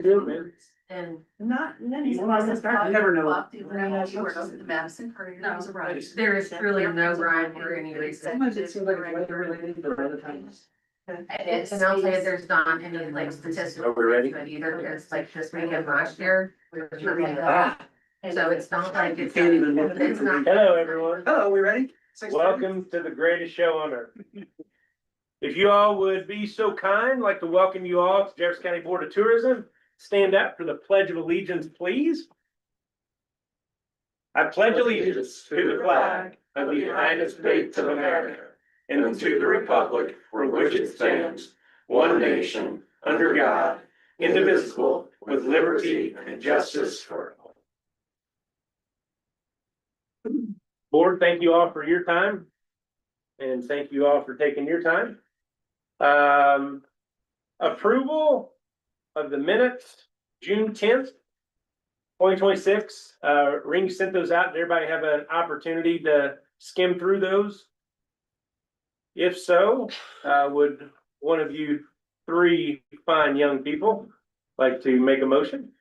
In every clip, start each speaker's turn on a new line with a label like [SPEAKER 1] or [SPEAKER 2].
[SPEAKER 1] do, man.
[SPEAKER 2] And.
[SPEAKER 3] Not,
[SPEAKER 1] You never know.
[SPEAKER 2] The Madison Courier.
[SPEAKER 3] No,
[SPEAKER 2] right. There is truly no rhyme or any reason.
[SPEAKER 1] Sometimes it seems like it's weather related, but other times.
[SPEAKER 2] And I'll say there's not any like statistics.
[SPEAKER 1] Are we ready?
[SPEAKER 2] But either, because like this weekend last year. we were shooting it
[SPEAKER 1] Ah.
[SPEAKER 2] up. So it's not like it's.
[SPEAKER 1] Can't even look.
[SPEAKER 2] It's not.
[SPEAKER 4] Hello, everyone.
[SPEAKER 1] Hello, we ready? 6:30?
[SPEAKER 4] Welcome to the greatest show on earth. If you all would be so kind, I'd like to welcome you all to Jefferson County Board of Tourism. Stand up for the Pledge of Allegiance, please. I pledge allegiance to the flag of the United States of America and to the republic for which it stands, one nation, under God, indivisible, with liberty and justice for all. Board, thank you all for your time. And thank you all for taking your time. Approval of the minutes, June 10th, 2026. Ring sent those out. Did everybody have an opportunity to skim through those? If so, would one of you three fine young people like to make a motion?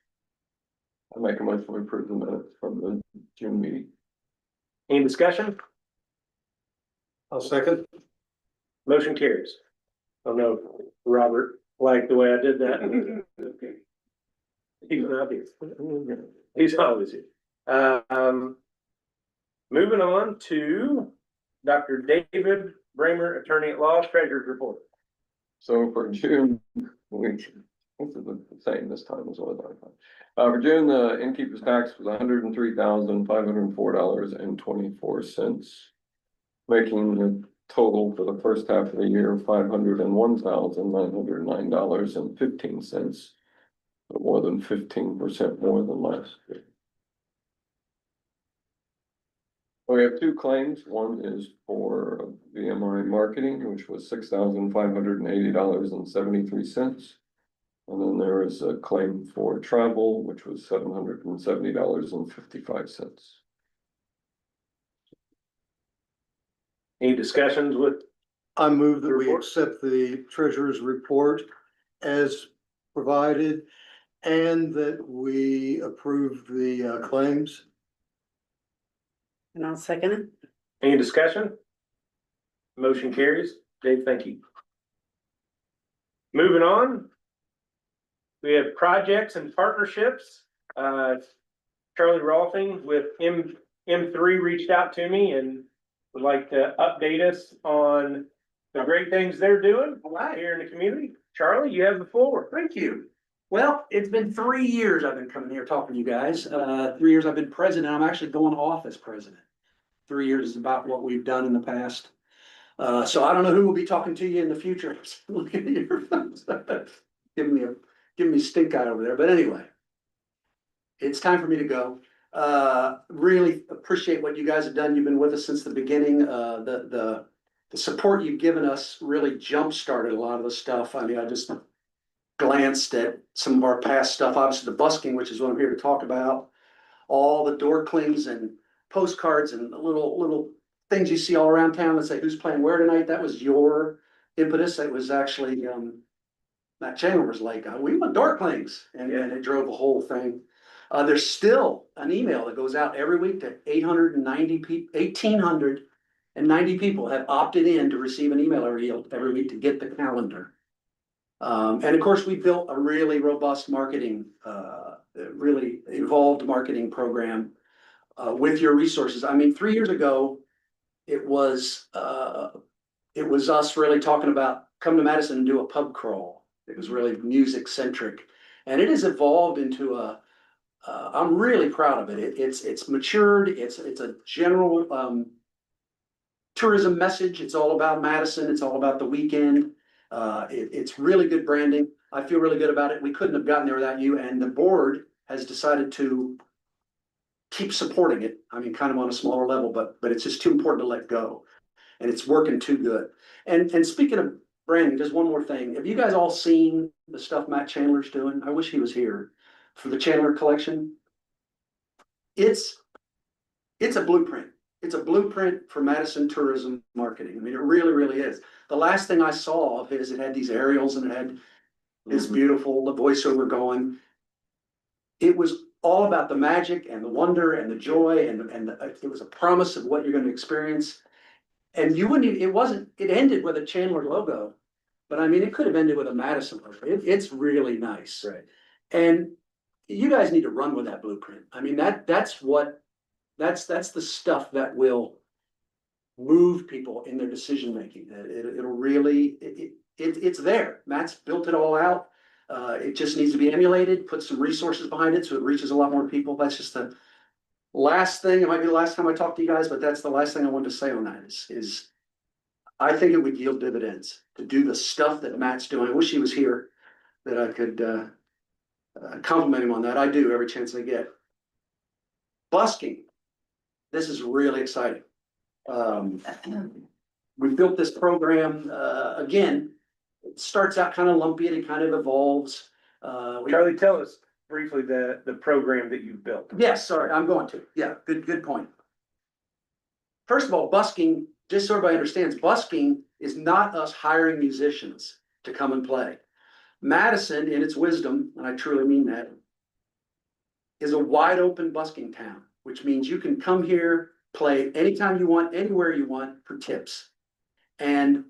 [SPEAKER 5] I make a motion to approve the minutes from the June meeting.
[SPEAKER 4] Any discussion?
[SPEAKER 5] I'll second.
[SPEAKER 4] Motion carries. I don't know if Robert liked the way I did that. Okay. He's not here. He's always here. Moving on to Dr. David Bramer, Attorney at Law, Treasurer's Report.
[SPEAKER 5] So for June, this is the same this time as what I thought. For June, the innkeeper's tax was $103,504.24, making the total for the first half of the year $501,909.15, more than 15% more than last year. We have two claims. One is for VMI marketing, which was $6,580.73. And then there is a claim for travel, which was $770.55.
[SPEAKER 4] Any discussions with?
[SPEAKER 6] I move that we
[SPEAKER 4] Report.
[SPEAKER 6] accept the treasurer's report as provided and that we approve the claims.
[SPEAKER 3] And I'll second it.
[SPEAKER 4] Any discussion? Motion carries. Dave, thank you. Moving on. We have projects and partnerships. Charlie Rolfing with M3 reached out to me and would like to update us on the great things they're doing
[SPEAKER 1] All right,
[SPEAKER 4] here in the community. Charlie, you have the floor.
[SPEAKER 1] thank you. Well, it's been 3 years I've been coming here talking to you guys. 3 years I've been president. I'm actually going off as president. 3 years is about what we've done in the past. So I don't know who will be talking to you in the future. Looking at your phones. Giving me stink eye over there, but anyway. It's time for me to go. Really appreciate what you guys have done. You've been with us since the beginning. The support you've given us really jump-started a lot of the stuff. I mean, I just glanced at some of our past stuff, obviously the busking, which is what I'm here to talk about. All the door clings and postcards and little things you see all around town that say who's playing where tonight. That was your impetus. It was actually Matt Chandler was like, we want door clings, and it drove the whole thing. There's still an email that goes out every week to 1,890 people have opted in to receive an email every week to get the calendar. And of course, we built a really robust marketing, really evolved marketing program with your resources. I mean, 3 years ago, it was us really talking about come to Madison and do a pub crawl. It was really music centric, and it has evolved into I'm really proud of it. It's matured. It's a general tourism message. It's all about Madison. It's all about the weekend. It's really good branding. I feel really good about it. We couldn't have gotten there without you, and the board has decided to keep supporting it. I mean, kind of on a smaller level, but it's just too important to let go, and it's working too good. And speaking of branding, just one more thing. Have you guys all seen the stuff Matt Chandler's doing? I wish he was here for the Chandler collection. It's a blueprint. It's a blueprint for Madison tourism marketing. I mean, it really, really is. The last thing I saw of his, it had these aerials and it had this beautiful, the voiceover going. it was all about the magic and the wonder and the joy and it was a promise of what you're gonna experience. And you wouldn't, it wasn't, it ended with a Chandler logo, but I mean, it could have ended with a Madison logo. It's really nice.
[SPEAKER 4] Right.
[SPEAKER 1] And you guys need to run with that blueprint. I mean, that's the stuff that will move people in their decision making. It'll really, it's there. Matt's built it all out. It just needs to be emulated, put some resources behind it so it reaches a lot more people. That's just the last thing. It might be the last time I talk to you guys, but that's the last thing I wanted to say on that is I think it would yield dividends to do the stuff that Matt's doing. I wish he was here that I could compliment him on that. I do every chance I get. Busking. This is really exciting. We built this program, again, it starts out kind of lumpy and it kind of evolves.
[SPEAKER 4] Charlie, tell us briefly the program that you've built.
[SPEAKER 1] Yes, sorry, I'm going to. Yeah, good point. First of all, busking, just so everybody understands, busking is not us hiring musicians to come and play. Madison, in its wisdom, and I truly mean that, is a wide open busking town, which means you can come here, play anytime you want, anywhere you want for tips. And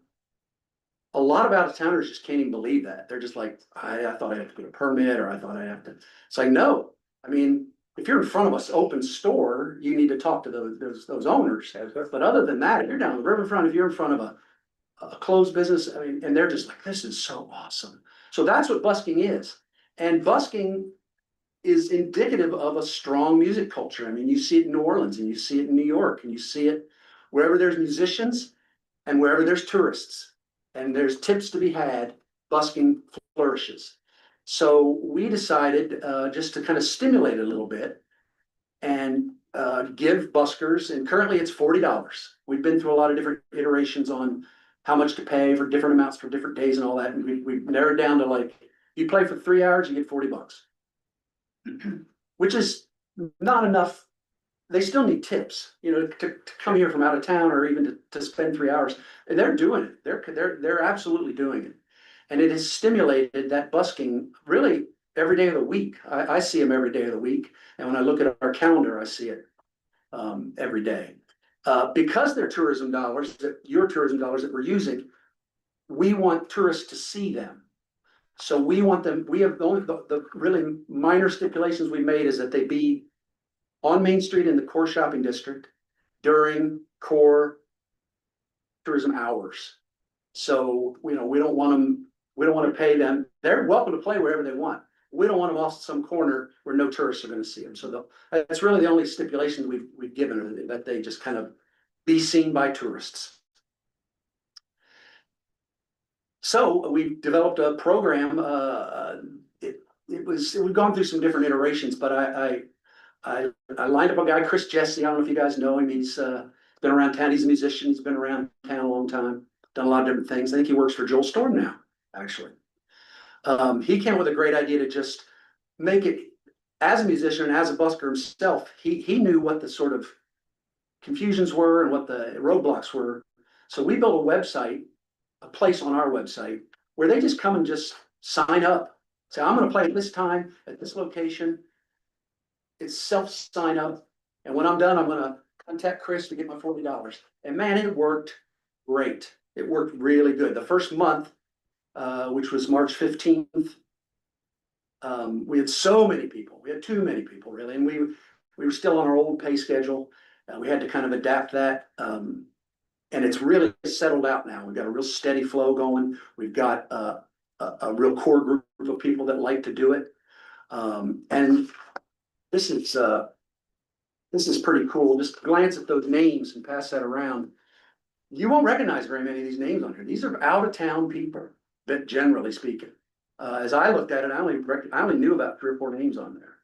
[SPEAKER 1] a lot of out of towners just can't even believe that. They're just like, I thought I had to get a permit, or I thought I have to. It's like, no, I mean, if you're in front of us open store, you need to talk to those owners. But other than that, if you're down the riverfront, if you're in front of a closed business, I mean, and they're just like, this is so awesome. So that's what busking is. And busking is indicative of a strong music culture. I mean, you see it in New Orleans and you see it in New York and you see it wherever there's musicians and wherever there's tourists and there's tips to be had, busking flourishes. So we decided just to kind of stimulate it a little bit and give buskers, and currently it's $40. We've been through a lot of different iterations on how much to pay for different amounts for different days and all that. And we've narrowed down to like, you play for 3 hours, you get $40. Which is not enough. They still need tips, you know, to come here from out of town or even to spend 3 hours. And they're doing it. They're absolutely doing it. And it has stimulated that busking really every day of the week. I see them every day of the week. And when I look at our calendar, I see it every day. Because they're tourism dollars, your tourism dollars that we're using, we want tourists to see them. So we want them, we have the really minor stipulations we made is that they be on Main Street in the core shopping district during core tourism hours. So, you know, we don't want to pay them. They're welcome to play wherever they want. We don't want them off some corner where no tourists are going to see them. So that's really the only stipulation we've given, that they just kind of be seen by tourists. So we developed a program. We've gone through some different iterations, but I lined up a guy, Chris Jesse. I don't know if you guys know him. He's been around town. He's a musician. He's been around town a long time. Done a lot of different things. I think he works for Joel Storm now, actually. He came up with a great idea to just make it, as a musician and as a busker himself, he knew what the sort of confusions were and what the roadblocks were. So we built a website, a place on our website where they just come and just sign up. Say, I'm gonna play at this time, at this location. It's self-sign up. And when I'm done, I'm gonna contact Chris to get my $40. And man, it worked great. It worked really good. The first month, which was March 15th, we had so many people. We had too many people, really. And we were still on our old pay schedule. We had to kind of adapt that. And it's really settled out now. We've got a real steady flow going. We've got a real core group of people that like to do it. And this is pretty cool. Just glance at those names and pass that around. You won't recognize very many of these names on here. These are out of town people, but generally speaking. As I looked at it, I only knew about 3 or 4 names on there,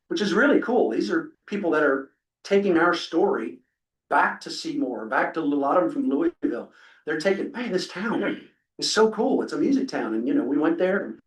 [SPEAKER 1] which is really cool. These are people that are taking our story back to Seymour, back to a lot of them from Louisville. They're taking, man, this town is so cool. It's a music town. And, you know, we went there and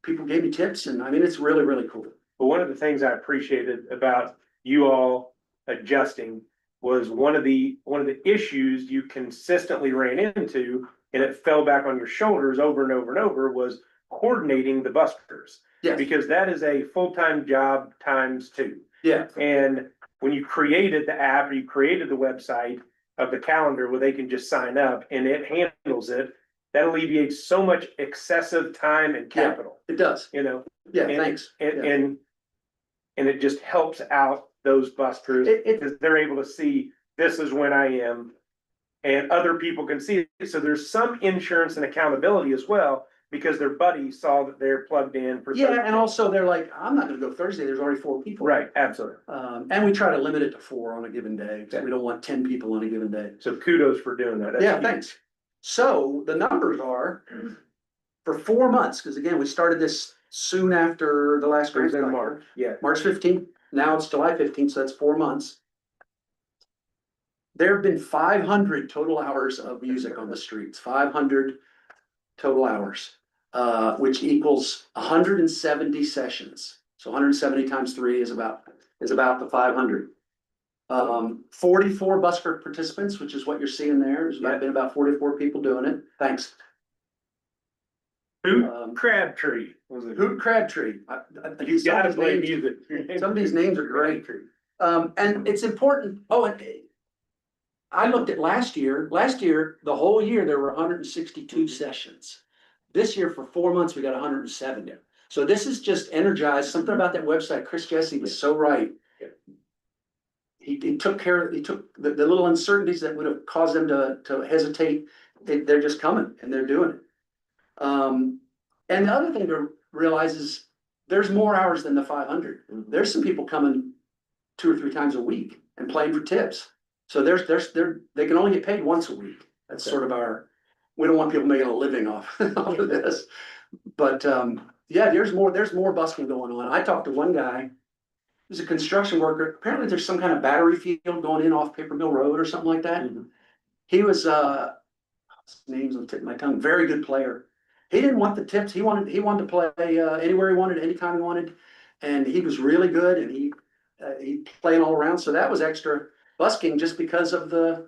[SPEAKER 1] people gave me tips. And I mean, it's really, really cool.
[SPEAKER 4] But one of the things I appreciated about you all adjusting was one of the issues you consistently ran into, and it fell back on your shoulders over and over and over, was coordinating the buskers.
[SPEAKER 1] Yes.
[SPEAKER 4] Because that is a full-time job times two.
[SPEAKER 1] Yeah,
[SPEAKER 4] And when you created the app, or you created the website of the calendar where they can just sign up and it handles it, that alleviates so much excessive time and
[SPEAKER 1] Yeah.
[SPEAKER 4] capital,
[SPEAKER 1] it does.
[SPEAKER 4] you know?
[SPEAKER 1] Yeah,
[SPEAKER 4] And-
[SPEAKER 1] thanks.
[SPEAKER 4] And,
[SPEAKER 1] Yeah.
[SPEAKER 4] and it just helps out those buskers
[SPEAKER 1] It-
[SPEAKER 4] because they're able to see, this is when I am. And other people can see it. So there's some insurance and accountability as well, because their buddy saw that they're plugged in for.
[SPEAKER 1] Yeah, and also they're like, I'm not gonna go Thursday, there's already 4 people.
[SPEAKER 4] Right, absolutely.
[SPEAKER 1] And we try to limit it to 4 on a given day, 'cause we don't want 10 people on a given day.
[SPEAKER 4] So kudos for doing that. That's
[SPEAKER 1] Yeah,
[SPEAKER 4] huge.
[SPEAKER 1] thanks. So the numbers are for 4 months, because again, we started this soon after the last grant
[SPEAKER 4] It was in
[SPEAKER 1] cycle.
[SPEAKER 4] March, yeah.
[SPEAKER 1] March 15th, now it's July 15th, so that's 4 months. There have been 500 total hours of music on the streets, 500 total hours, which equals 170 sessions. So 170 times 3 is about the 500. 44 busker participants, which is what you're seeing there. There's been about 44 people doing it. Thanks.
[SPEAKER 4] Hoot Crabtree was it?
[SPEAKER 1] Hoot Crabtree.
[SPEAKER 4] You gotta play music.
[SPEAKER 1] Some of these names are great. And it's important, and I looked at last year, the whole year, there were 162 sessions. This year, for 4 months, we got 170. So this is just energized, something about that website, Chris Jesse was so right. He took care of, he took the little uncertainties that would have caused them to hesitate, they're just coming and they're doing it. And the other thing to realize is, there's more hours than the 500. There's some people coming 2 or 3 times a week and playing for tips. So they can only get paid once a week. That's sort of we don't want people making a living off of this. But, yeah, there's more busking going on. I talked to one guy, who's a construction worker. Apparently there's some kind of battery field going in off Paper Mill Road or something like that. He was, his name's on the tip of my tongue, very good player. He didn't want the tips. He wanted to play, anywhere he wanted, anytime he wanted. And he was really good, and he playing all around. So that was extra busking just because of the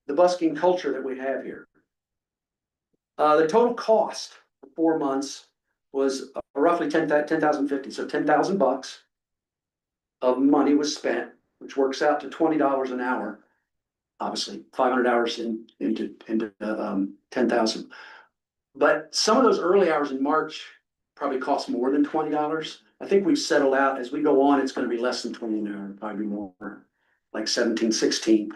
[SPEAKER 1] busking culture that we have here. The total cost for 4 months was roughly 10,050, so $10,000 of money was spent, which works out to $20 an hour. Obviously, 500 hours into 10,000. But some of those early hours in March probably cost more than $20. I think we've settled out, as we go on, it's gonna be less than 20 an hour, probably more, like 17, 16.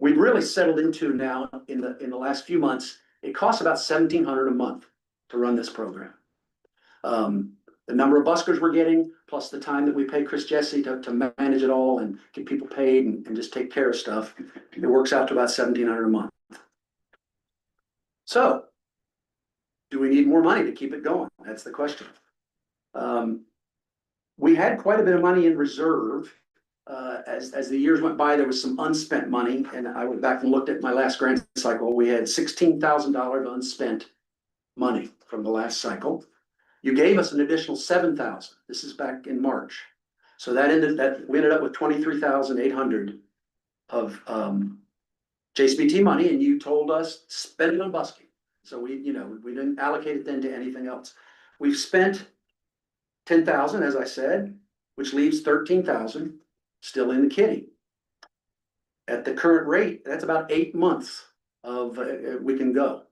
[SPEAKER 1] We've really settled into now in the last few months, it costs about $1,700 a month to run this program. The number of buskers we're getting, plus the time that we pay Chris Jesse to manage it all and get people paid and just take care of stuff, it works out to about $1,700 a month. So, do we need more money to keep it going? That's the question. We had quite a bit of money in reserve. As the years went by, there was some unspent money, and I went back and looked at my last grant cycle. We had $16,000 unspent money from the last cycle. You gave us an additional $7,000. This is back in March. So we ended up with $23,800 of JCBT money, and you told us spend it on busking. So we didn't allocate it then to anything else. We've spent $10,000, as I said, which leaves $13,000 still in the kitty. At the current rate, that's about 8 months of we can go.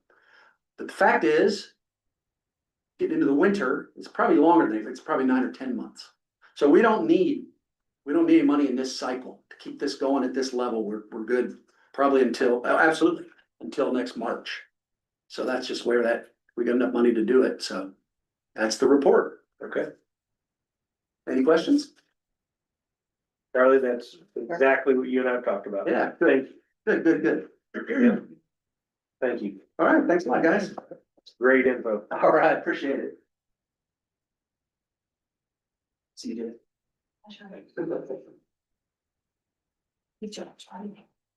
[SPEAKER 1] But the fact is, getting into the winter, it's probably longer than that. It's probably 9 or 10 months. So we don't need any money in this cycle to keep this going at this level. We're good probably until next March. So that's just where we got enough money to do it. So that's the report.
[SPEAKER 4] Okay,
[SPEAKER 1] Any questions?
[SPEAKER 4] Charlie, that's exactly what you and I talked about.
[SPEAKER 1] Yeah,
[SPEAKER 4] Thank
[SPEAKER 1] good.
[SPEAKER 4] you. Thank you.
[SPEAKER 1] All right, thanks a lot, guys.
[SPEAKER 4] Great info.
[SPEAKER 1] All right, appreciate it. See you,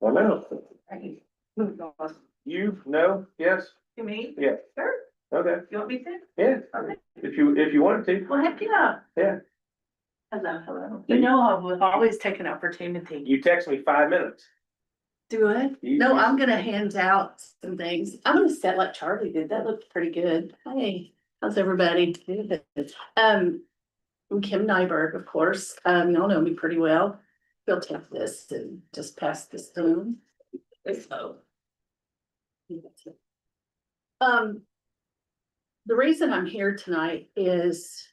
[SPEAKER 4] Well, no. You, no, yes,
[SPEAKER 2] You me?
[SPEAKER 4] yeah,
[SPEAKER 2] Sure.
[SPEAKER 4] okay,
[SPEAKER 2] You want me to?
[SPEAKER 4] yeah,
[SPEAKER 2] Okay.
[SPEAKER 4] if you wanted to.
[SPEAKER 2] Well, heck yeah.
[SPEAKER 4] Yeah.
[SPEAKER 2] Hello. You know, I will always take an opportunity.
[SPEAKER 4] You text me 5 minutes.
[SPEAKER 2] Do it?
[SPEAKER 4] You-
[SPEAKER 2] No,
[SPEAKER 4] you-
[SPEAKER 2] I'm gonna hand out some things. I'm gonna set like Charlie did. That looked pretty good. Hey,
[SPEAKER 3] How's everybody? I'm Kim Nyberg, of course. Y'all know me pretty well. We'll take this and just pass this through. So. The reason I'm here tonight is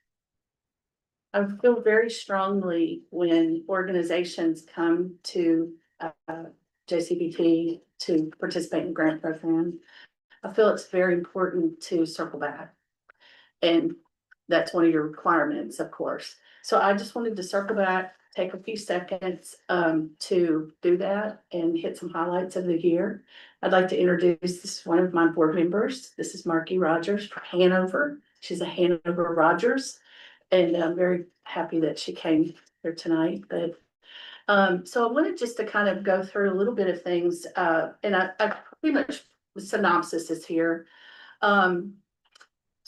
[SPEAKER 3] I feel very strongly when organizations come to JCBT to participate in the grant program. I feel it's very important to circle back. And that's one of your requirements, of course. So I just wanted to circle back, take a few seconds to do that and hit some highlights of the year. I'd like to introduce this one of my board members. This is Marky Rogers from Hanover. She's a Hanover Rogers. And I'm very happy that she came here tonight. But so I wanted just to kind of go through a little bit of things, and I pretty much the synopsis is here.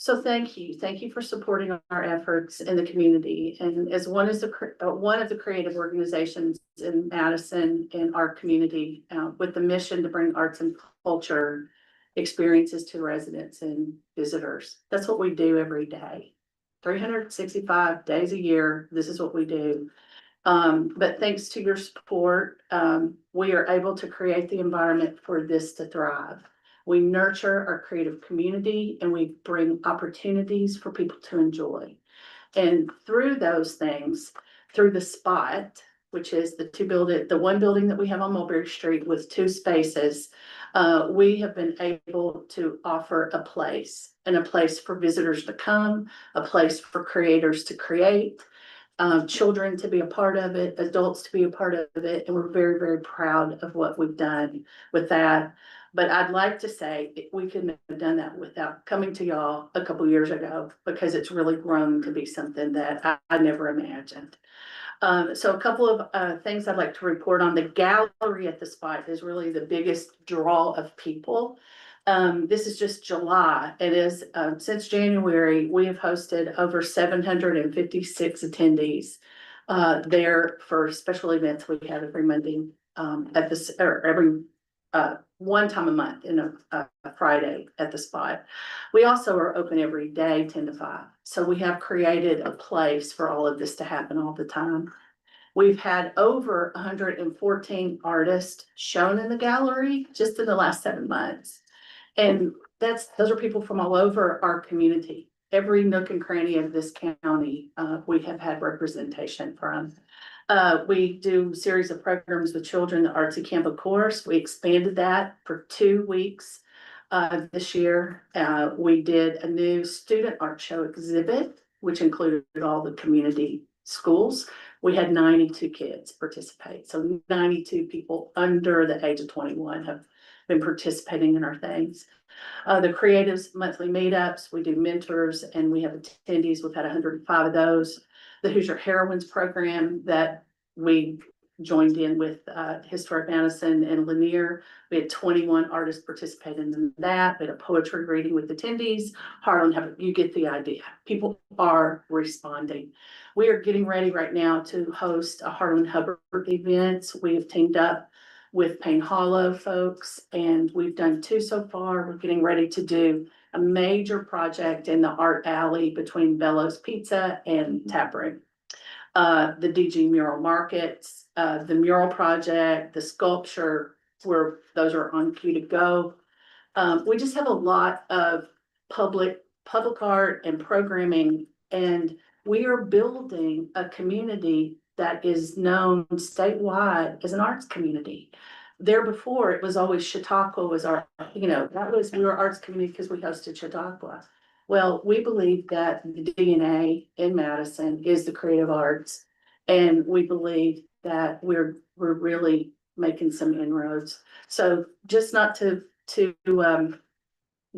[SPEAKER 3] So thank you for supporting our efforts in the community. And as one of the creative organizations in Madison in our community, with the mission to bring arts and culture experiences to residents and visitors. That's what we do every day. 365 days a year, this is what we do. But thanks to your support, we are able to create the environment for this to thrive. We nurture our creative community and we bring opportunities for people to enjoy. And through those things, through the Spot, which is the one building that we have on Mulberry Street with 2 spaces, we have been able to offer a place for visitors to come, a place for creators to create, children to be a part of it, adults to be a part of it. And we're very, very proud of what we've done with that. But I'd like to say we couldn't have done that without coming to y'all a couple years ago, because it's really grown to be something that I never imagined. So a couple of things I'd like to report on. The gallery at the Spot is really the biggest draw of people. This is just July. It is since January, we have hosted over 756 attendees there for special events we have every Monday at this, or every one time a month in a Friday at the Spot. We also are open every day 10 to 5. So we have created a place for all of this to happen all the time. We've had over 114 artists shown in the gallery just in the last 7 months. And those are people from all over our community. Every nook and cranny of this county, we have had representation from. We do a series of programs with children, the Artsy Camp, of course. We expanded that for 2 weeks this year. We did a new student art show exhibit, which included all the community schools. We had 92 kids participate. So 92 people under the age of 21 have been participating in our things. The Creatives Monthly Meetups, we do mentors and we have attendees. We've had 105 of those. The Hoosier Heroines program that we joined in with Historic Madison and Lanier. We had 21 artists participate in that. We had a poetry reading with attendees. Harlan, you get the idea. People are responding. We are getting ready right now to host a Harlan Hubbard event. We have teamed up with Payne Hollow folks, and we've done 2 so far. We're getting ready to do a major project in the art alley between Bellows Pizza and Taproom. The DG Mural Markets, the mural project, the sculpture, where those are on queue to go. We just have a lot of public art and programming, and we are building a community that is known statewide as an arts community. There before, it was always Chautauqua was our, we were arts community because we hosted Chautauqua. Well, we believe that the DNA in Madison is the creative arts, and we believe that we're really making some inroads. So just not to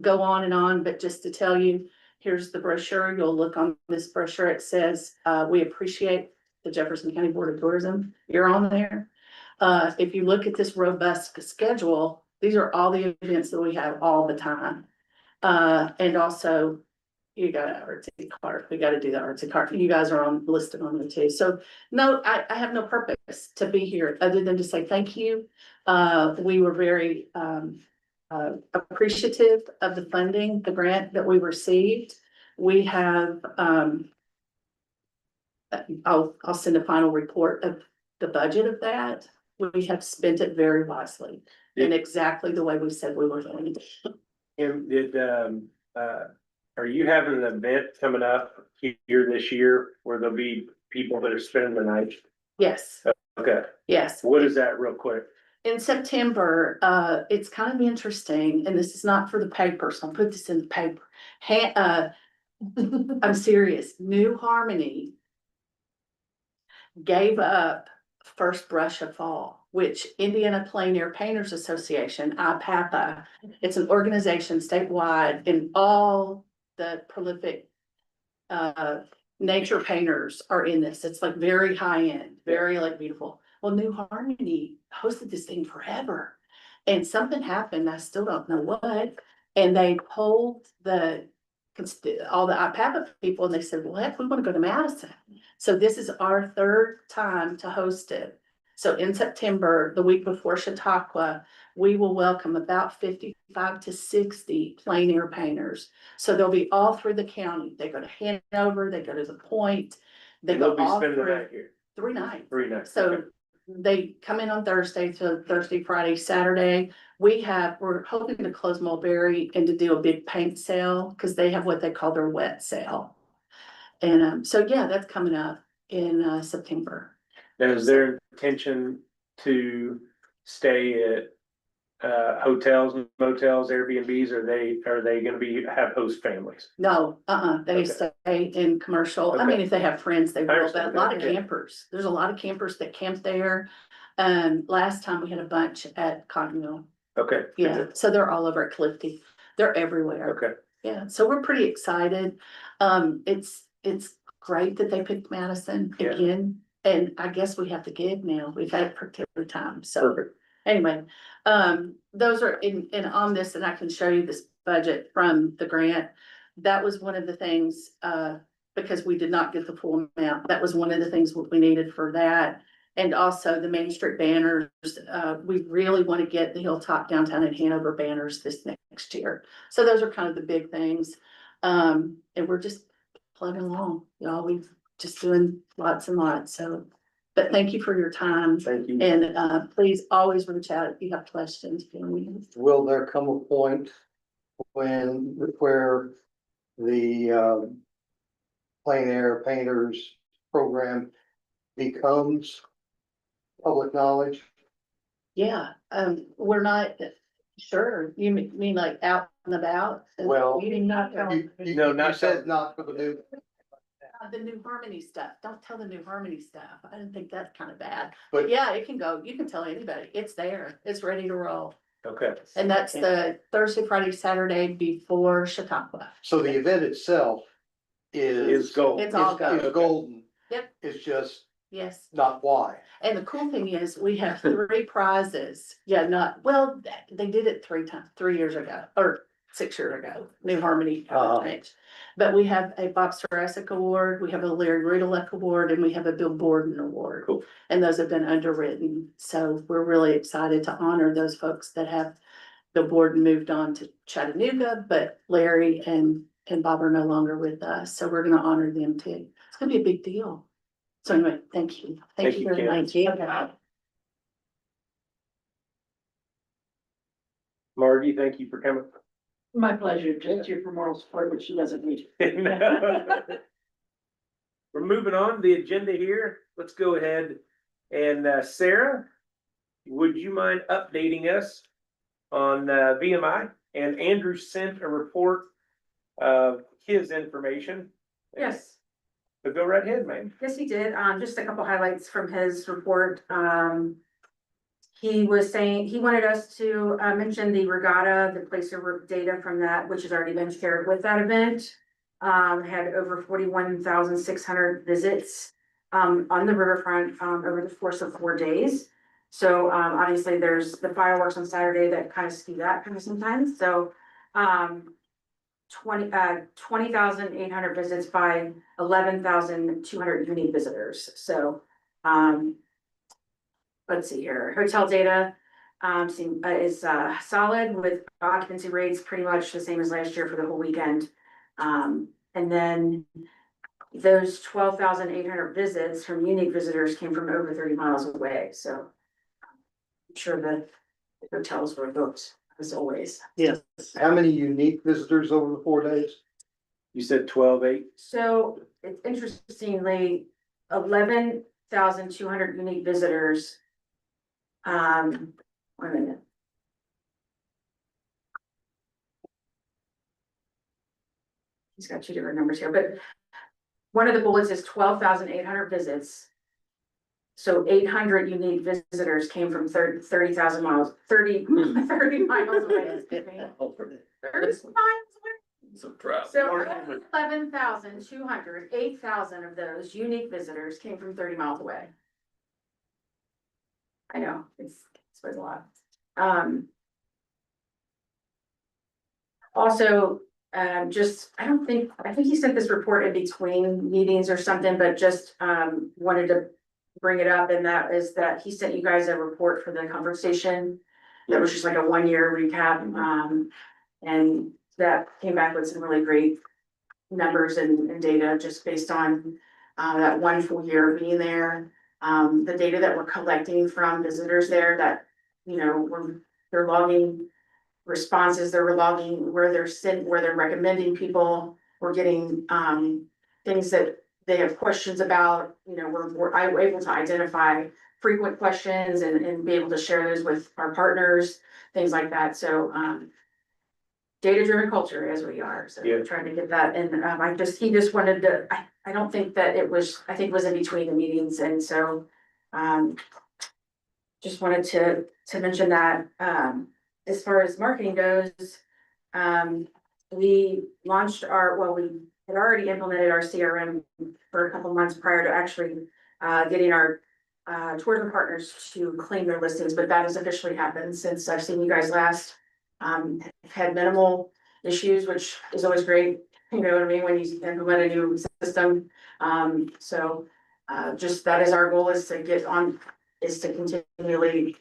[SPEAKER 3] go on and on, but just to tell you, here's the brochure. You'll look on this brochure. It says, we appreciate the Jefferson County Board of Tourism. You're on there. If you look at this robust schedule, these are all the events that we have all the time. And also, you got an artsy cart. We got to do the artsy cart. You guys are listed on there too. So no, I have no purpose to be here other than to say thank you. We were very appreciative of the funding, the grant that we received. We have, I'll send a final report of the budget of that. We have spent it very wisely in exactly the way we said we were going to.
[SPEAKER 4] And did, are you having an event coming up here this year where there'll be people that are spending the night?
[SPEAKER 3] Yes,
[SPEAKER 4] Okay,
[SPEAKER 3] yes.
[SPEAKER 4] what is that real quick?
[SPEAKER 3] In September, it's kind of interesting, and this is not for the paper, so I'll put this in the paper. I'm serious, New Harmony gave up First Brush of Fall, which Indiana Plein Air Painters Association, IPAPA, it's an organization statewide, and all the prolific nature painters are in this. It's like very high end, very like beautiful. Well, New Harmony hosted this thing forever. And something happened, I still don't know what, and they polled all the IPAPA people, and they said, well, heck, we wanna go to Madison. So this is our third time to host it. So in September, the week before Chautauqua, we will welcome about 55 to 60 plein air painters. So they'll be all through the county. They go to Hanover, they go to the Point. They
[SPEAKER 4] They'll
[SPEAKER 3] go
[SPEAKER 4] be
[SPEAKER 3] all
[SPEAKER 4] spending the
[SPEAKER 3] through
[SPEAKER 4] night here,
[SPEAKER 3] 3 nights.
[SPEAKER 4] 3 nights.
[SPEAKER 3] So
[SPEAKER 4] Okay.
[SPEAKER 3] they come in on Thursday, so Thursday, Friday, Saturday. We're hoping to close Mulberry and to do a big paint sale, because they have what they call their wet sale. And so, yeah, that's coming up in September.
[SPEAKER 4] Now, is there intention to stay at hotels, motels, Airbnbs, or are they gonna have host families?
[SPEAKER 3] No, they
[SPEAKER 4] Okay.
[SPEAKER 3] stay in commercial. I mean,
[SPEAKER 4] Okay.
[SPEAKER 3] if they have friends, they will, but a
[SPEAKER 4] understand
[SPEAKER 3] lot
[SPEAKER 4] that,
[SPEAKER 3] of
[SPEAKER 4] yeah.
[SPEAKER 3] campers. There's a lot of campers that camp there. Last time we had a bunch at Continental.
[SPEAKER 4] Okay.
[SPEAKER 3] Yeah, so they're all over at Clifty. They're everywhere.
[SPEAKER 4] Okay,
[SPEAKER 3] Yeah, so we're pretty excited. It's great that they picked Madison
[SPEAKER 4] Yeah.
[SPEAKER 3] again. And I guess we have the gig now. We've had it for 2 times, so.
[SPEAKER 4] perfect.
[SPEAKER 3] Anyway, those are and on this, and I can show you this budget from the grant. That was one of the things, because we did not get the full amount, that was one of the things we needed for that. And also the Main Street banners, we really want to get the Hilltop Downtown and Hanover banners this next year. So those are kind of the big things. And we're just plugging along, y'all, we've just doing lots and lots, so. But thank you for your time.
[SPEAKER 4] Thank you.
[SPEAKER 3] And please always reach out if you have questions.
[SPEAKER 6] Will there come a point where the plein air painters program becomes public knowledge?
[SPEAKER 3] Yeah, we're not sure. You mean like out and about?
[SPEAKER 6] Well,
[SPEAKER 3] You did not tell
[SPEAKER 4] No, not
[SPEAKER 6] You said not for the new.
[SPEAKER 3] the New Harmony stuff. Don't tell the New Harmony stuff. I didn't think that's kind of bad.
[SPEAKER 6] But-
[SPEAKER 3] But yeah, it can go. You can tell anybody. It's there. It's ready to roll.
[SPEAKER 4] Okay,
[SPEAKER 3] And that's the Thursday, Friday, Saturday before Chautauqua.
[SPEAKER 6] So the event itself
[SPEAKER 4] is gold.
[SPEAKER 3] It's all
[SPEAKER 6] is
[SPEAKER 3] go.
[SPEAKER 6] golden.
[SPEAKER 3] Yep.
[SPEAKER 6] It's just
[SPEAKER 3] Yes.
[SPEAKER 6] not why.
[SPEAKER 3] And the cool thing is we have 3 prizes. Yeah, they did it 3 years ago, or 6 years ago, New Harmony changed. But we have a Bob Sarasic Award, we have a Larry Rudolph Award, and we have a Bill Borden Award.
[SPEAKER 4] Cool.
[SPEAKER 3] And those have been underwritten, so we're really excited to honor those folks that have. Bill Borden moved on to Chattanooga, but Larry and Bob are no longer with us, so we're gonna honor them too. It's gonna be a big deal. So anyway, thank you. Thank you very
[SPEAKER 4] Kim.
[SPEAKER 3] much. Okay.
[SPEAKER 4] Margie, thank you for coming.
[SPEAKER 7] My pleasure, just here for moral support, which she doesn't need.
[SPEAKER 4] We're moving on the agenda here. Let's go ahead and Sarah, would you mind updating us on VMI? And Andrew sent a report of his information.
[SPEAKER 2] Yes.
[SPEAKER 4] So go right ahead, man.
[SPEAKER 2] Yes, he did. Just a couple highlights from his report. He was saying, he wanted us to mention the regatta, the placer data from that, which has already been shared with that event. Had over 41,600 visits on the riverfront over the course of 4 days. So obviously there's the fireworks on Saturday that kind of skew that kind of sometimes. So 20,800 visits by 11,200 unique visitors. So let's see here, hotel data is solid with occupancy rates pretty much the same as last year for the whole weekend. And then those 12,800 visits from unique visitors came from over 30 miles away, so. I'm sure the hotels were booked as always.
[SPEAKER 7] Yes.
[SPEAKER 6] How many unique visitors over the 4 days?
[SPEAKER 4] You said 12,800.
[SPEAKER 2] So it's interestingly, 11,200 unique visitors. Wait a minute. He's got two different numbers here, but one of the bullets is 12,800 visits. So 800 unique visitors came from 30,000 miles, 30 miles away. excuse me. 30 miles away.
[SPEAKER 5] Some traffic.
[SPEAKER 2] So 11,200, 8,000 of those unique visitors came from 30 miles away. I know, it's a lot. Also, I think he sent this report in between meetings or something, but just, wanted to bring it up, and that is that he sent you guys a report for the conference station. That was just like a 1 year recap, and that came back with some really great numbers and data just based on, that 1 full year of being there. The data that we're collecting from visitors there that, you know, they're logging responses, they're logging where they're recommending people. We're getting, things that they have questions about, you know, we're able to identify frequent questions and be able to share those with our partners, things like that. So, data-driven culture as we are, so
[SPEAKER 4] Yeah.
[SPEAKER 2] we're trying to get that, and, he just wanted to, I don't think that it was, I think it was in between the meetings, and so, just wanted to mention that, as far as marketing goes, we launched we had already implemented our CRM for a couple months prior to actually, getting our, tourism partners to claim their listings, but that has officially happened since I've seen you guys last. Had minimal issues, which is always great, you know what I mean, when you implement a new system. So, just that is our goal, is to continually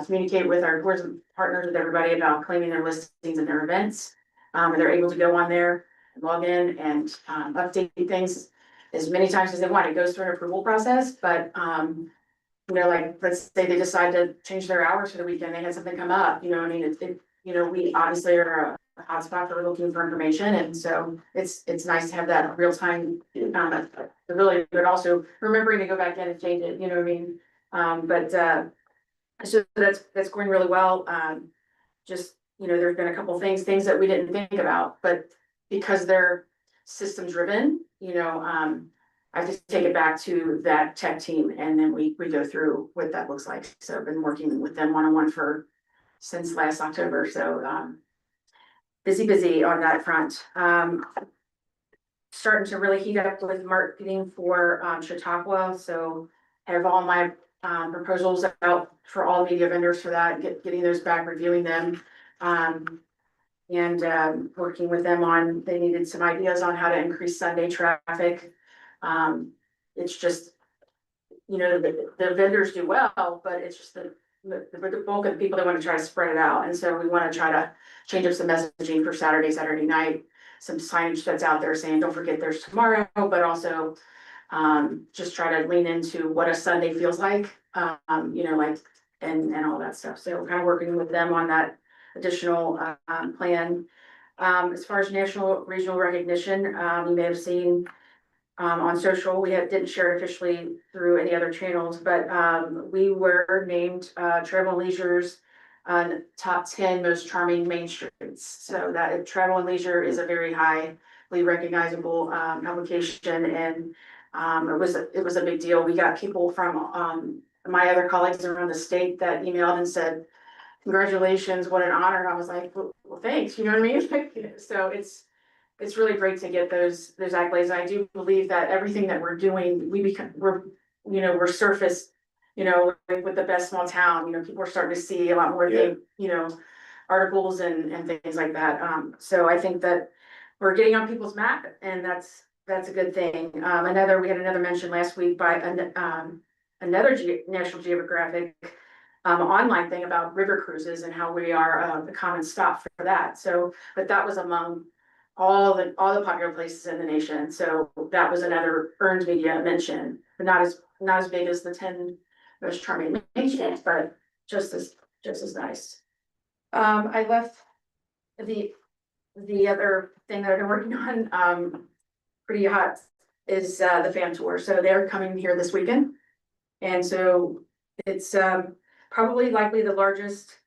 [SPEAKER 2] communicate with our tourism partners, with everybody about claiming their listings and their events. And they're able to go on there, and log in and update things as many times as they want. It goes through an approval process, but you know, like, let's say they decide to change their hours for the weekend, they had something come up, you know, I mean, you know, we obviously are a hotspot for looking for information, and so it's nice to have that real time. Ability, but also remembering to go back in and change it, you know what I mean? So that's going really well. Just, you know, there's been a couple things that we didn't think about, but because they're system driven, you know, I just take it back to that tech team, and then we go through what that looks like. So I've been working with them one-on-one since last October, so busy on that front. Starting to really heat up with marketing for Chautauqua, so I have all my proposals out for all media vendors for that, getting those back, reviewing them. And working with them on, they needed some ideas on how to increase Sunday traffic. It's just, you know, the vendors do well, but it's just the bulk of the people that want to try to spread it out. And so we want to try to change up some messaging for Saturday night, some signage that's out there saying, don't forget there's tomorrow, but also just try to lean into what a Sunday feels like, you know, like, and all that stuff. So we're kind of working with them on that additional plan. As far as national regional recognition, you may have seen on social, we didn't share it officially through any other channels, but we were named Travel and Leisure's top 10 most charming main streets. So that Travel and Leisure is a very highly recognizable publication, and it was a big deal. We got people from my other colleagues around the state that emailed and said, congratulations, what an honor. I was like, well, thanks, you know what I mean? So it's really great to get those accolades. I do believe that everything that we're doing, we're surface, you know, with the best small town, you know, people are starting to see a lot more things, you know, articles and things like that. So I think that we're getting on people's map, and that's a good thing. We had another mention last week by another National Geographic online thing about river cruises and how we are the common stop for that. So, but that was among all the popular places in the nation. So that was another earned media mention, but not as big as the 10 most charming nations, but just as nice. I left the other thing that I've been working on, pretty hot, is the fan tour. So they're coming here this weekend. And so it's probably likely the largest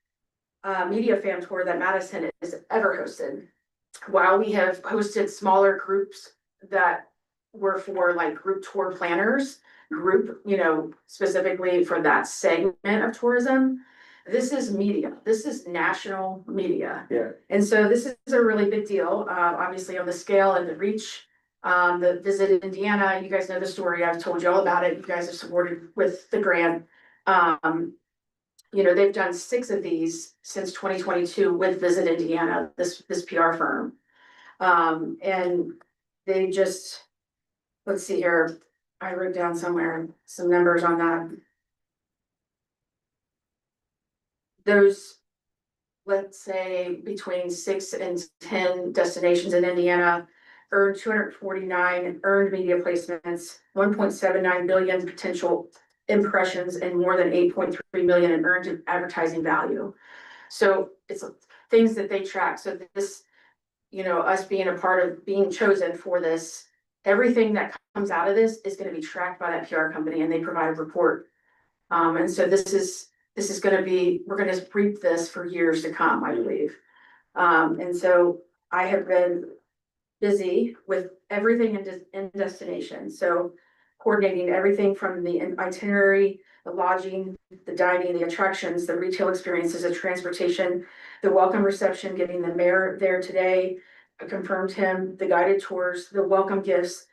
[SPEAKER 2] media fan tour that Madison has ever hosted. While we have hosted smaller groups that were for like group tour planners, specifically for that segment of tourism, this is media. This is national media.
[SPEAKER 4] Yeah.
[SPEAKER 2] And so this is a really big deal, obviously on the scale and the reach. The Visit Indiana, you guys know the story. I've told you all about it. You guys have supported with the grant. They've done 6 of these since 2022 with Visit Indiana, this PR firm. And they just, let's see here, I wrote down somewhere some numbers on that. Those, let's say between 6 and 10 destinations in Indiana earned 249 earned media placements, 1.79 billion potential impressions, and more than 8.3 million in earned advertising value. So it's things that they track. So this, us being a part of being chosen for this, everything that comes out of this is going to be tracked by that PR company, and they provide a report. And so this is going to be, we're going to reap this for years to come, I believe. And so I have been busy with everything in destination. So coordinating everything from the itinerary, the lodging, the dining, the attractions, the retail experiences, the transportation, the welcome reception, getting the mayor there today. I confirmed him, the guided tours, the welcome gifts,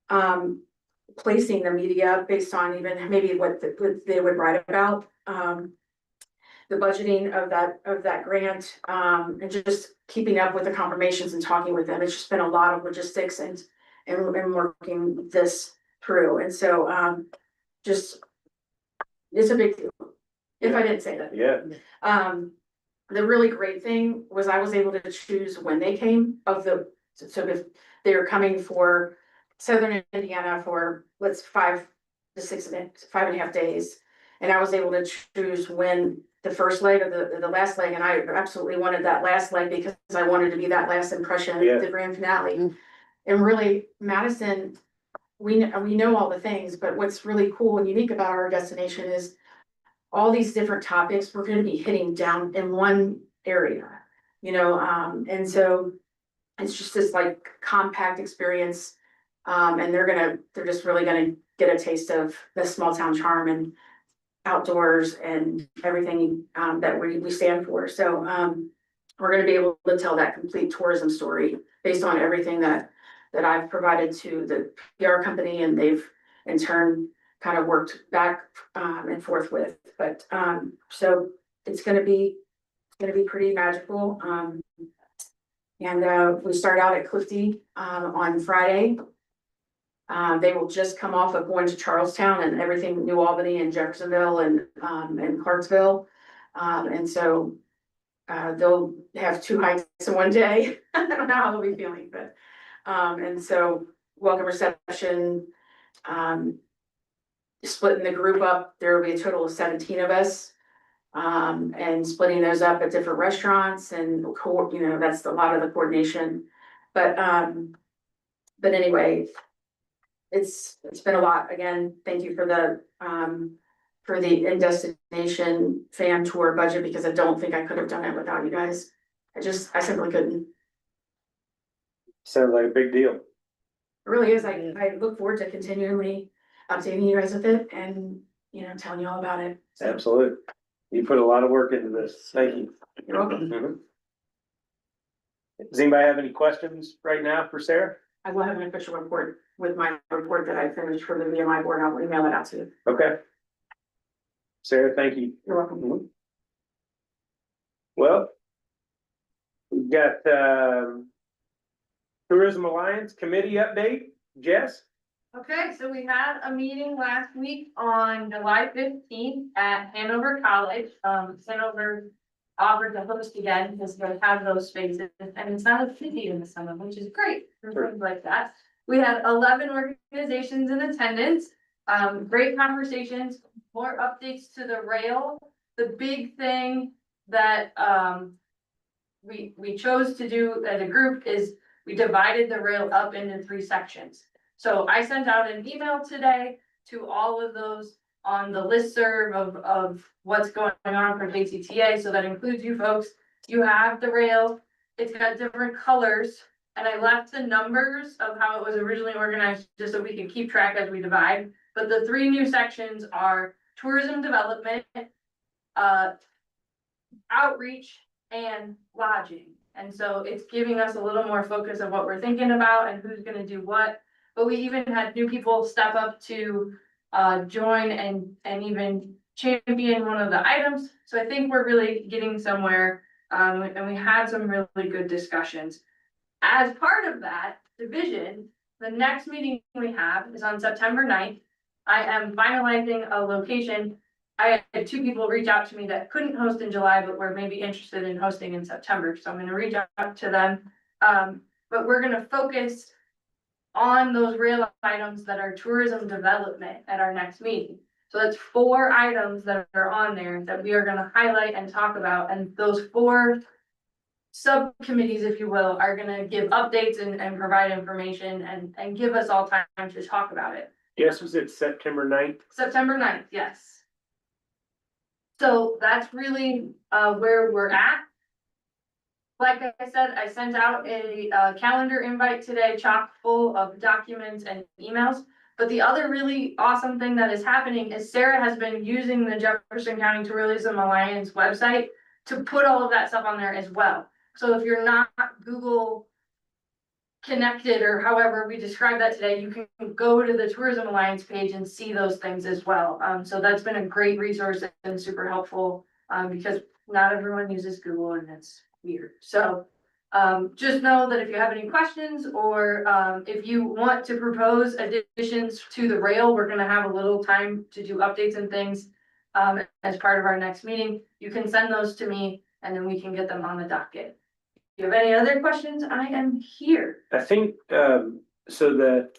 [SPEAKER 2] placing the media based on even maybe what they would write about, the budgeting of that grant, and just keeping up with the confirmations and talking with them. It's just been a lot of logistics and working this through. And so, it's a big deal, if I didn't say that.
[SPEAKER 4] Yeah.
[SPEAKER 2] The really great thing was I was able to choose when they came so if they were coming for Southern Indiana for 5 to 5.5 days. And I was able to choose when the first leg or the last leg, and I absolutely wanted that last leg because I wanted to be that last impression,
[SPEAKER 4] Yeah.
[SPEAKER 2] the grand finale. And really, Madison, we know all the things, but what's really cool and unique about our destination is all these different topics we're going to be hitting down in one area, and so it's just this like compact experience. And they're just really gonna get a taste of the small town charm and outdoors and everything that we stand for. So we're gonna be able to tell that complete tourism story based on everything that I've provided to the PR company, and they've in turn kind of worked back and forth with. But so it's gonna be pretty magical. And we start out at Clifty on Friday. They will just come off of going to Charlestown and everything, New Albany and Jeffersonville and Clarksville. And so they'll have 2 hikes in one day. I don't know how they'll be feeling, but and so welcome reception, splitting the group up. There will be a total of 17 of us. And splitting those up at different restaurants and that's a lot of the coordination. But anyway, it's been a lot. Again, thank you for the in-destination fan tour budget, because I don't think I could have done it without you guys. I simply couldn't.
[SPEAKER 4] Sounds like a big deal.
[SPEAKER 2] It really is. I look forward to continually updating you guys with it and, telling you all about it. So,
[SPEAKER 4] Absolutely. You put a lot of work into this. Thank you.
[SPEAKER 2] you're welcome.
[SPEAKER 4] Mhm. Does anybody have any questions right now for Sarah?
[SPEAKER 2] I will have an official report with my report that I finished for the VMI board. I'll email it out to you.
[SPEAKER 4] Okay. Sarah, thank you.
[SPEAKER 2] You're welcome.
[SPEAKER 4] Well, we've got Tourism Alliance Committee update. Jess?
[SPEAKER 8] Okay, so we had a meeting last week on July 15th at Hanover College. Sent over offered to host again, because we have those spaces, and it's not a city in the summer, which is great for things like that. We had 11 organizations in attendance, great conversations, more updates to the rail. The big thing that, we chose to do as a group is we divided the rail up into 3 sections. So I sent out an email today to all of those on the listserv of what's going on for JCTA, so that includes you folks. You have the rail, it's got different colors, and I left the numbers of how it was originally organized, just so we can keep track as we divide. But the 3 new sections are tourism development, outreach, and lodging. And so it's giving us a little more focus of what we're thinking about and who's gonna do what. But we even had new people step up to join and even champion one of the items. So I think we're really getting somewhere, and we had some really good discussions. As part of that division, the next meeting we have is on September 9th. I am finalizing a location. I had 2 people reach out to me that couldn't host in July, but were maybe interested in hosting in September, so I'm gonna reach out to them. But we're gonna focus on those rail items that are tourism development at our next meeting. So that's 4 items that are on there that we are gonna highlight and talk about, and those 4 subcommittees, if you will, are gonna give updates and provide information and give us all time to talk about it.
[SPEAKER 4] Yes, was it September 9th?
[SPEAKER 8] September 9th, yes. So that's really where we're at. Like I said, I sent out a calendar invite today, chock full of documents and emails. But the other really awesome thing that is happening is Sarah has been using the Jefferson County Tourism Alliance website to put all of that stuff on there as well. So if you're not Google connected, or however we describe that today, you can go to the Tourism Alliance page and see those things as well. So that's been a great resource and super helpful, because not everyone uses Google and it's weird. So just know that if you have any questions, or if you want to propose additions to the rail, we're gonna have a little time to do updates and things as part of our next meeting. You can send those to me and then we can get them on the docket. If you have any other questions, I am here.
[SPEAKER 4] I think, so that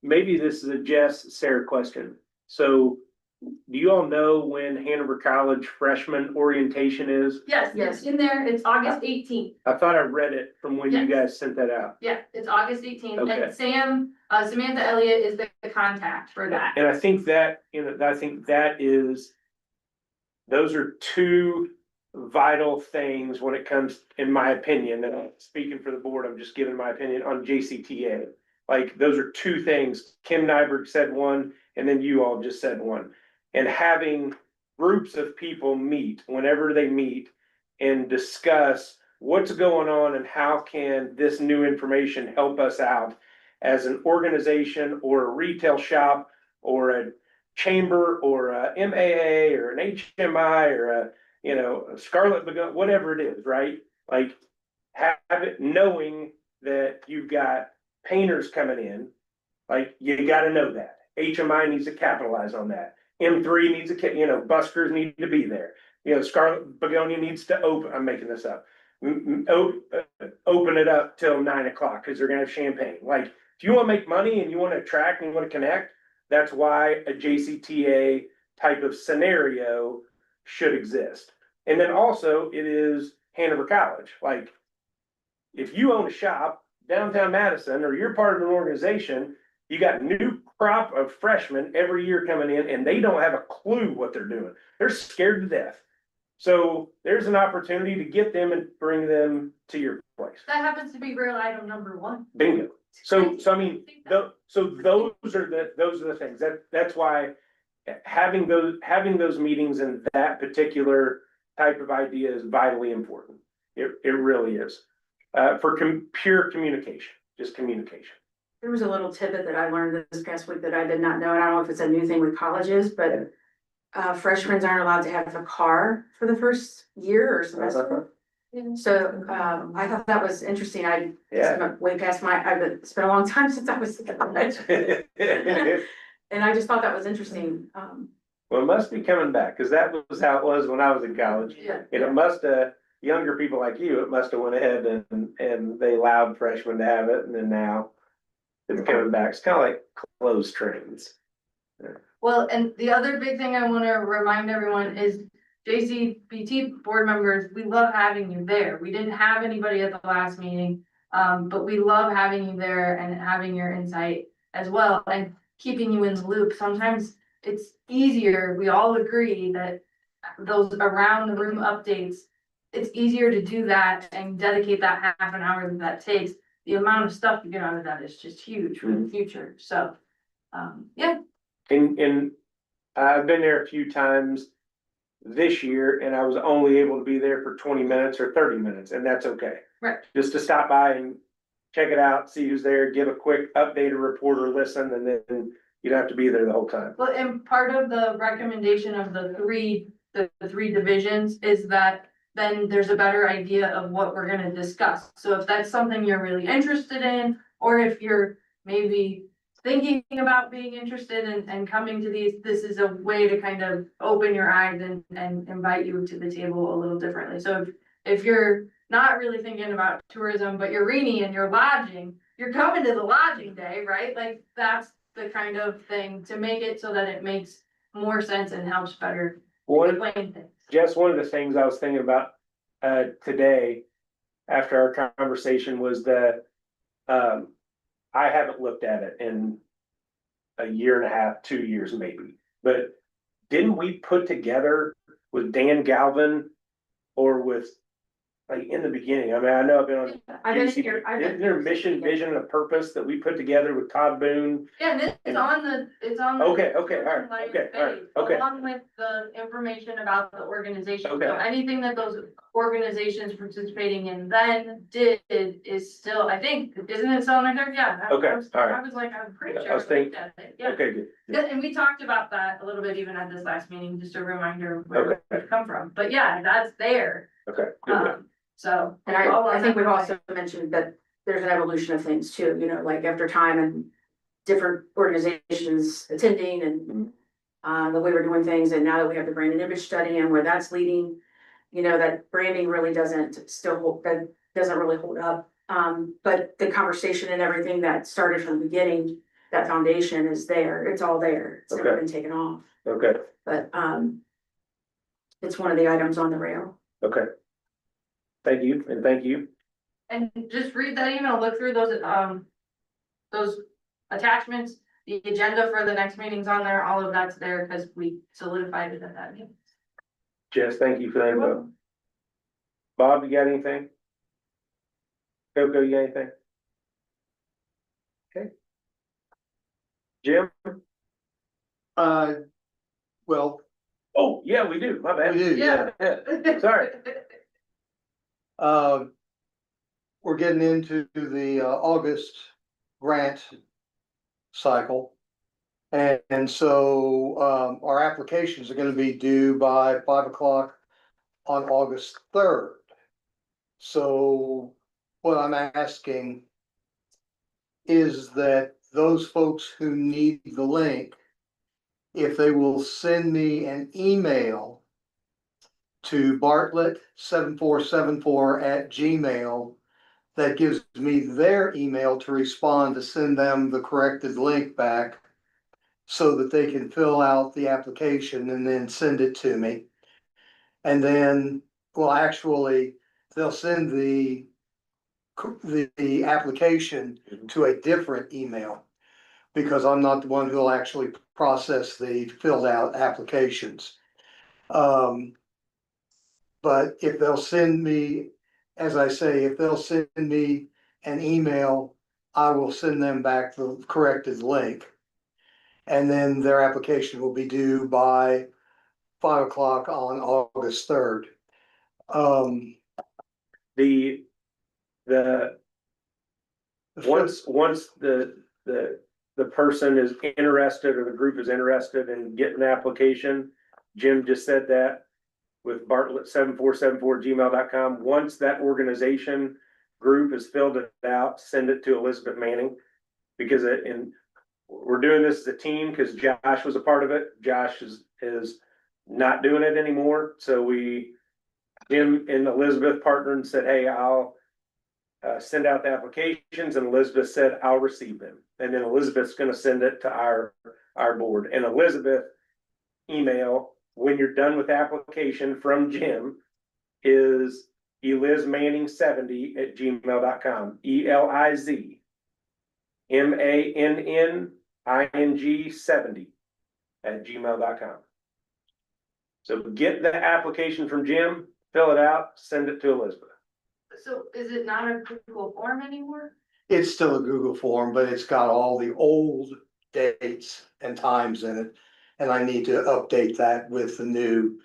[SPEAKER 4] maybe this is a Jess, Sarah question. So do you all know when Hanover College freshman orientation is?
[SPEAKER 8] Yes, it's in there. It's August 18th.
[SPEAKER 4] I thought I read it from when you
[SPEAKER 8] Yes.
[SPEAKER 4] guys sent that out.
[SPEAKER 8] Yeah, it's August 18th.
[SPEAKER 4] Okay.
[SPEAKER 8] And Samantha Elliott is the contact for that.
[SPEAKER 4] And I think that, those are 2 vital things when it comes, in my opinion, and I'm speaking for the board, I'm just giving my opinion on JCTA. Like, those are 2 things. Kim Nyberg said one, and then you all just said one. And having groups of people meet whenever they meet and discuss what's going on and how can this new information help us out as an organization or a retail shop or a chamber or a MAA or an HMI or a Scarlet Begun, whatever it is, right? Like, have it knowing that you've got painters coming in, like, you gotta know that. HMI needs to capitalize on that. M3 needs to, buskers need to be there. Scarlet Begonia needs to open, I'm making this up. Open it up till 9 o'clock, cause they're gonna have champagne. Like, if you wanna make money and you wanna attract and you wanna connect, that's why a JCTA type of scenario should exist. And then also it is Hanover College. Like, if you own a shop downtown Madison, or you're part of an organization, you got new crop of freshmen every year coming in and they don't have a clue what they're doing. They're scared to death. So there's an opportunity to get them and bring them to your place.
[SPEAKER 8] That happens to be rail item number 1.
[SPEAKER 4] Bingo. So I mean, so those are the things that's why having those meetings and that particular type of idea is vitally important. It really is, for pure communication, just communication.
[SPEAKER 2] There was a little tidbit that I learned this past week that I did not know, and I don't know if it's a new thing with colleges, but freshmen aren't allowed to have a car for the first year or semester. So I thought that was interesting. Way past it's been a long time since I was in college. And I just thought that was interesting.
[SPEAKER 4] Well, it must be coming back, cause that was how it was when I was in college.
[SPEAKER 2] Yeah.
[SPEAKER 4] And it must have, younger people like you, it must have went ahead and they allowed freshmen to have it, and then now it's coming back. It's kind of like closed trains.
[SPEAKER 8] Well, and the other big thing I wanna remind everyone is JCBT board members, we love having you there. We didn't have anybody at the last meeting. But we love having you there and having your insight as well and keeping you in the loop. Sometimes it's easier, we all agree that those around the room updates, it's easier to do that and dedicate that half an hour that takes. The amount of stuff you get out of that is just huge for the future. So, yeah,
[SPEAKER 4] And I've been there a few times this year, and I was only able to be there for 20 minutes or 30 minutes, and that's okay.
[SPEAKER 8] Right.
[SPEAKER 4] Just to stop by and check it out, see who's there, give a quick updated report or listen, and then you don't have to be there the whole time.
[SPEAKER 8] well, and part of the recommendation of the three divisions is that then there's a better idea of what we're gonna discuss. So if that's something you're really interested in, or if you're maybe thinking about being interested and coming to these, this is a way to kind of open your eyes and invite you to the table a little differently. So if you're not really thinking about tourism, but you're Rini and you're lodging, you're coming to the lodging day, right? Like, that's the kind of thing to make it so that it makes more sense and helps better explain things.
[SPEAKER 4] Jess, one of the things I was thinking about today after our conversation was that I haven't looked at it in a year and a half, 2 years maybe, but didn't we put together with Dan Galvin or with, like, in the beginning? I mean, I know I've been on.
[SPEAKER 2] I've been
[SPEAKER 4] JC
[SPEAKER 2] here.
[SPEAKER 4] Isn't there a mission, vision, and a purpose that we put together with Todd Boone?
[SPEAKER 8] Yeah, and it's on the, it's on. the
[SPEAKER 4] Okay, all right,
[SPEAKER 8] like,
[SPEAKER 4] okay, all right,
[SPEAKER 8] page,
[SPEAKER 4] okay.
[SPEAKER 8] Along with the information about the organization,
[SPEAKER 4] Okay.
[SPEAKER 8] so anything that those organizations participating in then did is still, I think, isn't it still on there? Yeah.
[SPEAKER 4] Okay, all right.
[SPEAKER 8] I was like, I'm pretty
[SPEAKER 4] I
[SPEAKER 8] sure.
[SPEAKER 4] was
[SPEAKER 8] I
[SPEAKER 4] thinking-
[SPEAKER 8] looked at it, yeah.
[SPEAKER 4] Okay, good.
[SPEAKER 8] Yeah, and we talked about that a little bit even at this last meeting, just a reminder of where
[SPEAKER 4] Okay.
[SPEAKER 8] we've come from, but yeah, that's there,
[SPEAKER 4] Okay, good.
[SPEAKER 8] so.
[SPEAKER 2] And I think we've also mentioned that there's an evolution of things too, you know, like after time and different organizations attending and the way we're doing things, and now that we have the brand and image study and where that's leading, you know, that branding really doesn't really hold up. But the conversation and everything that started from the beginning, that foundation is there, it's all there, it's never
[SPEAKER 4] Okay.
[SPEAKER 2] been taken off,
[SPEAKER 4] Okay,
[SPEAKER 2] but, it's one of the items on the rail.
[SPEAKER 4] okay. Thank you, and thank you.
[SPEAKER 8] And just read that email, look through those attachments, the agenda for the next meeting's on there, all of that's there, because we solidified it at that meeting.
[SPEAKER 4] Jess, thank you for that info. Bob, you got anything? Coco, you got anything? Okay. Jim?
[SPEAKER 6] Well,
[SPEAKER 4] Oh, yeah, we do, my
[SPEAKER 6] we
[SPEAKER 4] bad.
[SPEAKER 6] do, yeah.
[SPEAKER 4] Sorry.
[SPEAKER 6] We're getting into the August grant cycle. And so our applications are gonna be due by 5 o'clock on August 3rd. So what I'm asking is that those folks who need the link, if they will send me an email to Bartlett7474@gmail, that gives me their email to respond to send them the corrected link back so that they can fill out the application and then send it to me. And then, well, actually, they'll send the application to a different email because I'm not the one who'll actually process the filled out applications. But if they'll send me, as I say, if they'll send me an email, I will send them back the corrected link. And then their application will be due by 5 o'clock on August 3rd.
[SPEAKER 4] Once the person is interested or the group is interested in getting the application, Jim just said that with Bartlett7474@gmail.com. Once that organization group has filled it out, send it to Elizabeth Manning. Because we're doing this as a team because Josh was a part of it. Josh is not doing it anymore. So we Jim and Elizabeth partnered and said, hey, I'll send out the applications, and Elizabeth said, I'll receive them. And then Elizabeth's gonna send it to our board, and Elizabeth email, when you're done with the application from Jim, is elizmanning70@gmail.com, ELIZMANNING70@gmail.com. So get the application from Jim, fill it out, send it to Elizabeth.
[SPEAKER 8] So is it not a Google form anymore?
[SPEAKER 6] It's still a Google form, but it's got all the old dates and times in it. And I need to update that with the new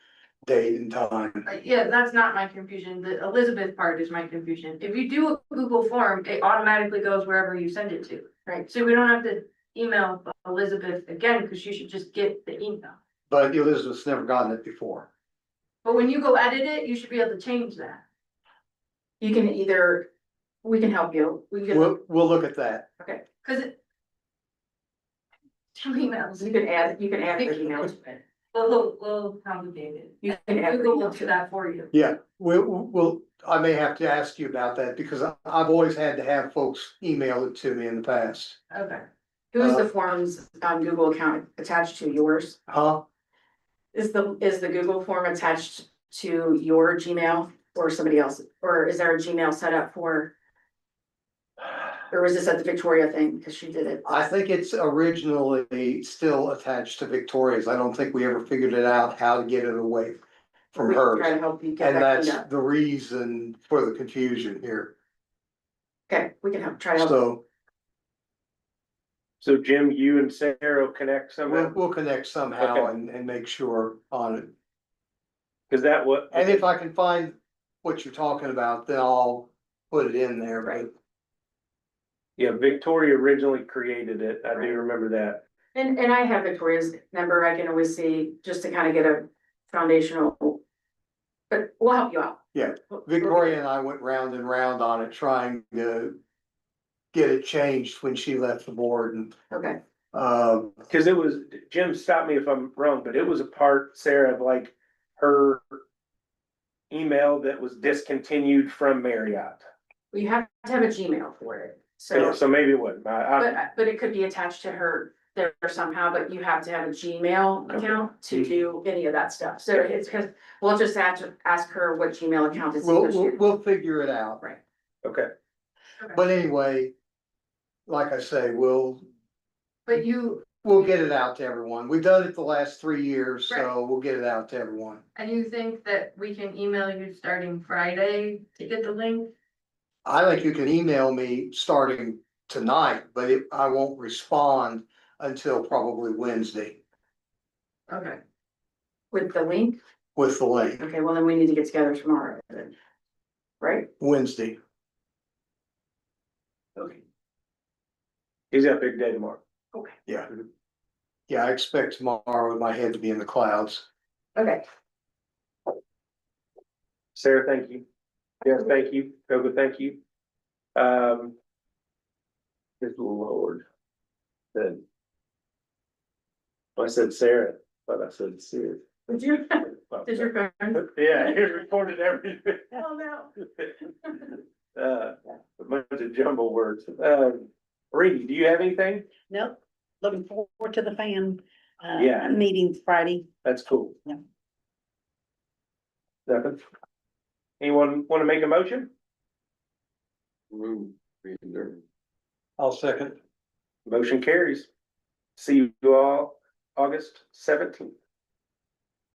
[SPEAKER 6] date and time.
[SPEAKER 8] Yeah, that's not my confusion. The Elizabeth part is my confusion. If you do a Google form, it automatically goes wherever you send it to.
[SPEAKER 2] Right.
[SPEAKER 8] So we don't have to email Elizabeth again, because you should just get the email.
[SPEAKER 6] But Elizabeth's never gotten it before.
[SPEAKER 8] But when you go edit it, you should be able to change that.
[SPEAKER 2] You can either, we can help you, we can,
[SPEAKER 6] We'll look at that.
[SPEAKER 2] okay,
[SPEAKER 8] Cause it. Two emails,
[SPEAKER 2] you can add your email to it.
[SPEAKER 8] little complicated.
[SPEAKER 2] You can add your
[SPEAKER 8] Google
[SPEAKER 2] email
[SPEAKER 8] will do
[SPEAKER 2] to
[SPEAKER 8] that for you.
[SPEAKER 6] Yeah, I may have to ask you about that because I've always had to have folks email it to me in the past.
[SPEAKER 8] Okay.
[SPEAKER 2] Who's the forms Google account attached to yours?
[SPEAKER 6] Huh?
[SPEAKER 2] Is the Google form attached to your Gmail or somebody else? Or is there a Gmail set up for? Or was this at the Victoria thing, because she did it?
[SPEAKER 6] I think it's originally still attached to Victoria's. I don't think we ever figured it out how to get it away from
[SPEAKER 2] We can try to
[SPEAKER 6] hers.
[SPEAKER 2] help you get
[SPEAKER 6] And
[SPEAKER 2] that cleaned
[SPEAKER 6] that's
[SPEAKER 2] up.
[SPEAKER 6] the reason for the confusion here.
[SPEAKER 2] Okay, we can try to help.
[SPEAKER 6] So
[SPEAKER 4] So Jim, you and Sarah will connect somehow,
[SPEAKER 6] we'll connect somehow
[SPEAKER 4] Okay.
[SPEAKER 6] and make sure on it.
[SPEAKER 4] cause that what.
[SPEAKER 6] And if I can find what you're talking about, then I'll put it in there, but
[SPEAKER 4] Yeah, Victoria originally created it, I
[SPEAKER 2] Right.
[SPEAKER 4] do remember that.
[SPEAKER 2] And I have Victoria's number, I can always see, just to kind of get a foundational. But we'll help you out.
[SPEAKER 6] Yeah, Victoria and I went round and round on it, trying to get it changed when she left the board and,
[SPEAKER 2] Okay,
[SPEAKER 4] Cause it was, Jim, stop me if I'm wrong, but it was a part, Sarah, of like her email that was discontinued from Marriott.
[SPEAKER 2] we have to have a Gmail for it,
[SPEAKER 4] Yeah,
[SPEAKER 2] so.
[SPEAKER 4] so maybe it wasn't,
[SPEAKER 2] But it could be attached to her there somehow, but you have to have a Gmail account to do any of that stuff. So it's because, we'll just have to ask her what Gmail account is.
[SPEAKER 6] we'll figure it out.
[SPEAKER 2] Right.
[SPEAKER 4] okay,
[SPEAKER 6] But anyway, like I say, we'll
[SPEAKER 8] But you,
[SPEAKER 6] get it out to everyone. We've done it the last 3 years, so we'll get it out to everyone.
[SPEAKER 8] and you think that we can email you starting Friday to get the link?
[SPEAKER 6] I think you can email me starting tonight, but I won't respond until probably Wednesday
[SPEAKER 8] Okay.
[SPEAKER 2] With the link?
[SPEAKER 6] with the link,
[SPEAKER 2] Okay, well then we need to get together tomorrow then. Right?
[SPEAKER 6] Wednesday.
[SPEAKER 2] Okay.
[SPEAKER 4] he's got a big day tomorrow.
[SPEAKER 6] Yeah. Yeah, I expect tomorrow my head to be in the clouds.
[SPEAKER 2] Okay.
[SPEAKER 4] Sarah, thank you. Yes, thank you. Koga, thank you. Good Lord. Then. I said Sarah, but I said Sarah.
[SPEAKER 2] Did your phone?
[SPEAKER 4] Yeah, he recorded everything.
[SPEAKER 2] Oh, no.
[SPEAKER 4] A bunch of jumble words. Reedy, do you have anything?
[SPEAKER 7] Nope, looking forward to the fan,
[SPEAKER 4] Yeah.
[SPEAKER 7] meeting Friday.
[SPEAKER 4] That's cool.
[SPEAKER 7] Yeah.
[SPEAKER 4] Nothing. Anyone want to make a motion?
[SPEAKER 5] Move, be adjourned.
[SPEAKER 6] I'll second.
[SPEAKER 4] Motion carries. See you all August 17th.